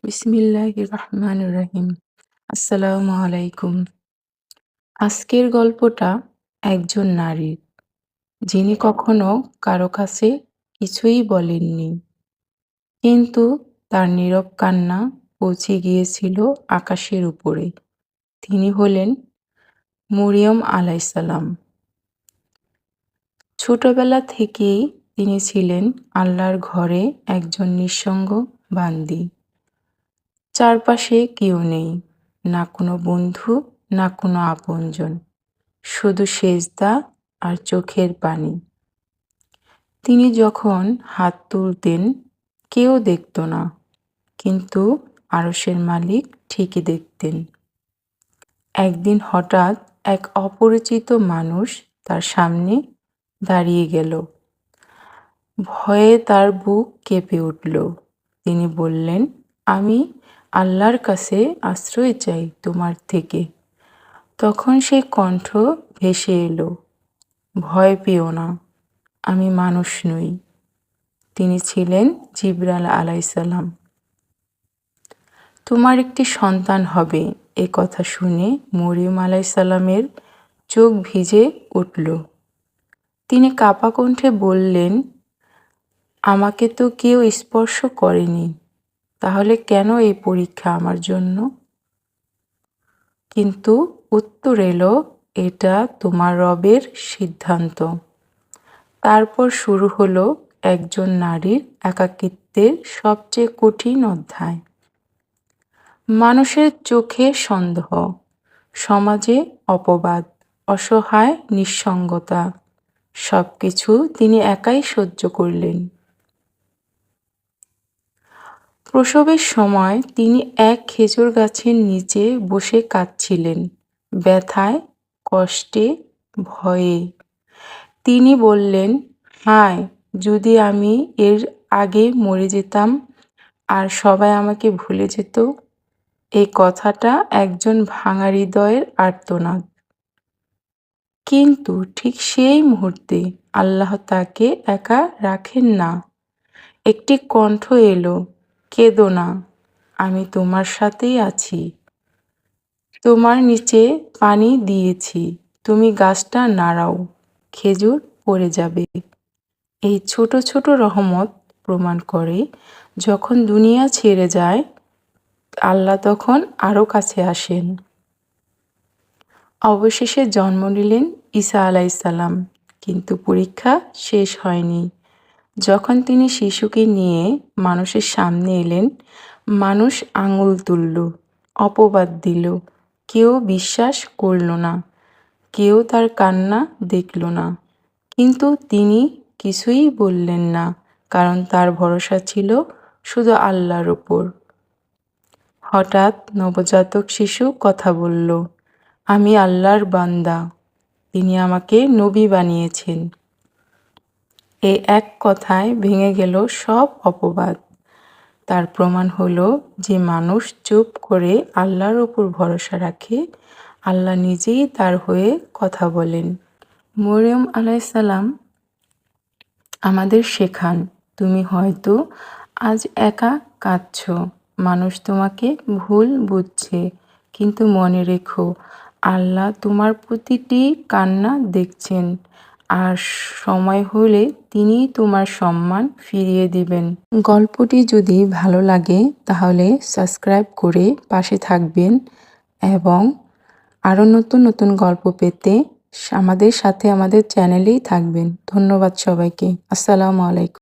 বিসমিল্লাহির রহমানির রহিম। আসসালামু আলাইকুম। আজকের গল্পটা একজন নারীর, যিনি কখনো কারো কাছে কিছুই বলেননি। কিন্তু তার নীরব কান্না পৌঁছে গিয়েছিল আকাশের উপরে। তিনি হলেন মরিয়ম আলাইসাল্লাম। ছোটবেলা থেকেই তিনি ছিলেন আল্লাহর ঘরে একজন নিঃসঙ্গ বান্দী। চারপাশে কেউ নেই, না কোনো বন্ধু, না কোনো আপনজন, শুধু সেজদা আর চোখের পানি। তিনি যখন হাত তুলতেন কেউ দেখত না, কিন্তু আরশের মালিক ঠিকই দেখতেন। একদিন হঠাৎ এক অপরিচিত মানুষ তার সামনে দাঁড়িয়ে গেল। ভয়ে তার বুক কেঁপে উঠল। তিনি বললেন, আমি আল্লাহর কাছে আশ্রয় চাই তোমার থেকে। তখন সেই কণ্ঠ ভেসে এলো, ভয় পেও না, আমি মানুষ নই। তিনি ছিলেন জিবরাইল আলাইসাল্লাম। তোমার একটি সন্তান হবে। এ কথা শুনে মরিয়ম আলাইসাল্লামের চোখ ভিজে উঠল। তিনি কাঁপা কণ্ঠে বললেন, আমাকে তো কেউ স্পর্শ করেনি, তাহলে কেন এই পরীক্ষা আমার জন্য? কিন্তু উত্তর এলো, এটা তোমার রবের সিদ্ধান্ত। তারপর শুরু হলো একজন নারীর একাকিত্বের সবচেয়ে কঠিন অধ্যায়। মানুষের চোখে সন্দেহ, সমাজে অপবাদ, অসহায় নিঃসঙ্গতা, সবকিছু তিনি একাই সহ্য করলেন। প্রসবের সময় তিনি এক খেজুর গাছের নিচে বসে কাঁদছিলেন, ব্যথায়, কষ্টে, ভয়ে। তিনি বললেন, হায়, যদি আমি এর আগে মরে যেতাম আর সবাই আমাকে ভুলে যেত। এই কথাটা একজন ভাঙা হৃদয়ের আর্তনাদ। কিন্তু ঠিক সেই মুহূর্তে আল্লাহ তাকে একা রাখেন না। একটি কণ্ঠ এলো, কেঁদো না, আমি তোমার সাথেই আছি। তোমার নিচে পানি দিয়েছি, তুমি গাছটা নাড়াও, খেজুর পড়ে যাবে। এই ছোট ছোট রহমত প্রমাণ করে, যখন দুনিয়া ছেড়ে যায় আল্লাহ তখন আরও কাছে আসেন। অবশেষে জন্ম নিলেন ঈসা আলাইসাল্লাম। কিন্তু পরীক্ষা শেষ হয়নি। যখন তিনি শিশুকে নিয়ে মানুষের সামনে এলেন, মানুষ আঙুল তুলল, অপবাদ দিল, কেউ বিশ্বাস করল না, কেউ তার কান্না দেখল না। কিন্তু তিনি কিছুই বললেন না, কারণ তার ভরসা ছিল শুধু আল্লাহর উপর। হঠাৎ নবজাতক শিশু কথা বলল, আমি আল্লাহর বান্দা, তিনি আমাকে নবী বানিয়েছেন। এই এক কথায় ভেঙে গেল সব অপবাদ। তার প্রমাণ হলো, যে মানুষ চুপ করে আল্লাহর ওপর ভরসা রাখে, আল্লাহ নিজেই তার হয়ে কথা বলেন। মরিয়ম আলাইসাল্লাম আমাদের শেখান, তুমি হয়তো আজ একা কাঁদছ, মানুষ তোমাকে ভুল বুঝছে, কিন্তু মনে রেখো, আল্লাহ তোমার প্রতিটি কান্না দেখছেন, আর সময় হলে তিনি তোমার সম্মান ফিরিয়ে দিবেন। গল্পটি যদি ভালো লাগে তাহলে সাবস্ক্রাইব করে পাশে থাকবেন এবং আরও নতুন নতুন গল্প পেতে আমাদের সাথে আমাদের চ্যানেলেই থাকবেন। ধন্যবাদ সবাইকে। আসসালামু আলাইকুম।